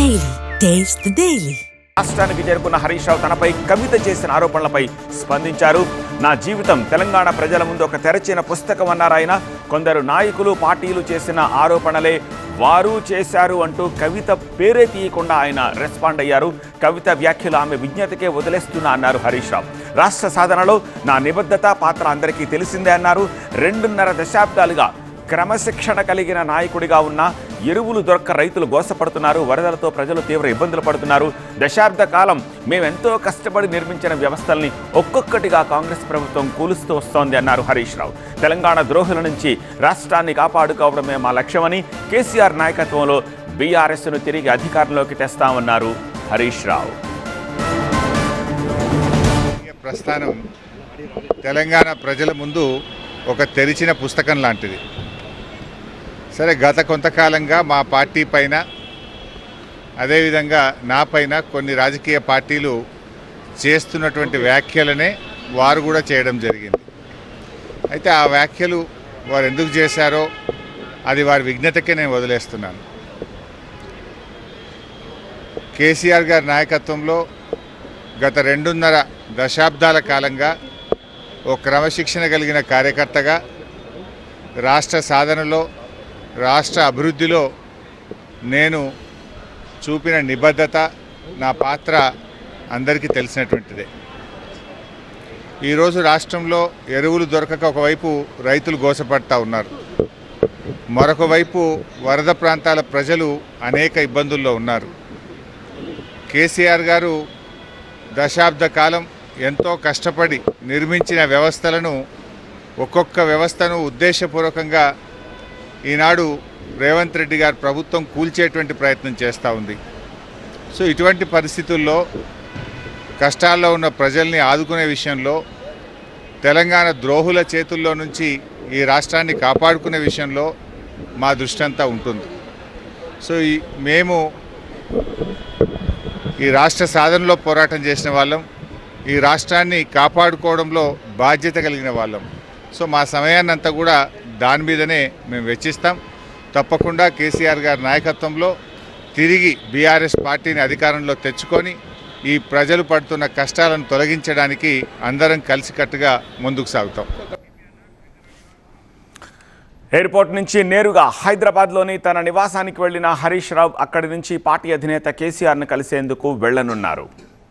Daily. Taste the Daily. రాష్ట్రానికి చేరుకున్న హరీష్ రావు తనపై కవిత చేసిన ఆరోపణలపై స్పందించారు. నా జీవితం తెలంగాణ ప్రజల ముందు ఒక తెరచిన పుస్తకం అన్నారు ఆయన. కొందరు నాయకులు పార్టీలు చేసిన ఆరోపణలే వారు చేశారు అంటూ కవిత పేరే తీయకుండా ఆయన రెస్పాండ్ అయ్యారు. కవిత వ్యాఖ్యలు ఆమె విజ్ఞతకే వదిలేస్తున్నా అన్నారు హరీష్ రావు. రాష్ట్ర సాధనలో నా నిబద్ధత పాత్ర అందరికీ తెలిసిందే అన్నారు. 2.5 దశాబ్దాలుగా క్రమశిక్షణ కలిగిన నాయకుడిగా ఉన్న ఎరువులు దొరక్క రైతులు గోసపడుతున్నారు. వరదలతో ప్రజలు తీవ్ర ఇబ్బందులు పడుతున్నారు. దశాబ్ద కాలం మేమెంతో కష్టపడి నిర్మించిన వ్యవస్థల్ని ఒక్కొక్కటిగా కాంగ్రెస్ ప్రభుత్వం కూలుస్తూ వస్తోంది అన్నారు హరీష్ రావు. తెలంగాణ ద్రోహుల నుంచి రాష్ట్రాన్ని కాపాడుకోవడమే మా లక్ష్యమని, కేసీఆర్ నాయకత్వంలో బీఆర్ఎస్ను తిరిగి అధికారంలోకి తెస్తామన్నారు హరీష్ రావు. ప్రస్థానం తెలంగాణ ప్రజల ముందు ఒక తెరిచిన పుస్తకం లాంటిది. సరే, గత కొంతకాలంగా మా పార్టీ పైన, అదేవిధంగా నా పైన కొన్ని రాజకీయ పార్టీలు చేస్తున్నటువంటి వ్యాఖ్యలనే వారు కూడా చేయడం జరిగింది. అయితే ఆ వ్యాఖ్యలు వారు ఎందుకు చేశారో అది వారి విజ్ఞతకే నేను వదిలేస్తున్నాను. కేసీఆర్ గారి నాయకత్వంలో గత 2.5 దశాబ్దాల కాలంగా ఓ క్రమశిక్షణ కలిగిన కార్యకర్తగా రాష్ట్ర సాధనలో, రాష్ట్ర అభివృద్ధిలో నేను చూపిన నిబద్ధత, నా పాత్ర అందరికీ తెలిసినటువంటిదే. ఈరోజు రాష్ట్రంలో ఎరువులు దొరకక ఒకవైపు రైతులు గోసపడతా ఉన్నారు, మరొక వైపు వరద ప్రాంతాల ప్రజలు అనేక ఇబ్బందుల్లో ఉన్నారు. కేసీఆర్ గారు దశాబ్ద కాలం ఎంతో కష్టపడి నిర్మించిన వ్యవస్థలను, ఒక్కొక్క వ్యవస్థను ఉద్దేశపూర్వకంగా ఈనాడు రేవంత్ రెడ్డి గారి ప్రభుత్వం కూల్చేటువంటి ప్రయత్నం చేస్తూ ఉంది. సో ఇటువంటి పరిస్థితుల్లో కష్టాల్లో ఉన్న ప్రజల్ని ఆదుకునే విషయంలో, తెలంగాణ ద్రోహుల చేతుల్లో నుంచి ఈ రాష్ట్రాన్ని కాపాడుకునే విషయంలో మా దృష్టి అంతా ఉంటుంది. సో మేము ఈ రాష్ట్ర సాధనలో పోరాటం చేసిన వాళ్ళం, ఈ రాష్ట్రాన్ని కాపాడుకోవడంలో బాధ్యత కలిగిన వాళ్ళం. సో మా సమయాన్ని అంతా కూడా దాని మీదనే మేము వెచ్చిస్తాం. తప్పకుండా కేసీఆర్ గారి నాయకత్వంలో తిరిగి బీఆర్ఎస్ పార్టీని అధికారంలో తెచ్చుకొని ఈ ప్రజలు పడుతున్న కష్టాలను తొలగించడానికి అందరం కలిసికట్టుగా ముందుకు సాగుతాం. ఎయిర్పోర్ట్ నుంచి నేరుగా హైదరాబాద్లోని తన నివాసానికి వెళ్లిన హరీష్ రావు అక్కడి నుంచి పార్టీ అధినేత కేసీఆర్ను కలిసేందుకు వెళ్లనున్నారు.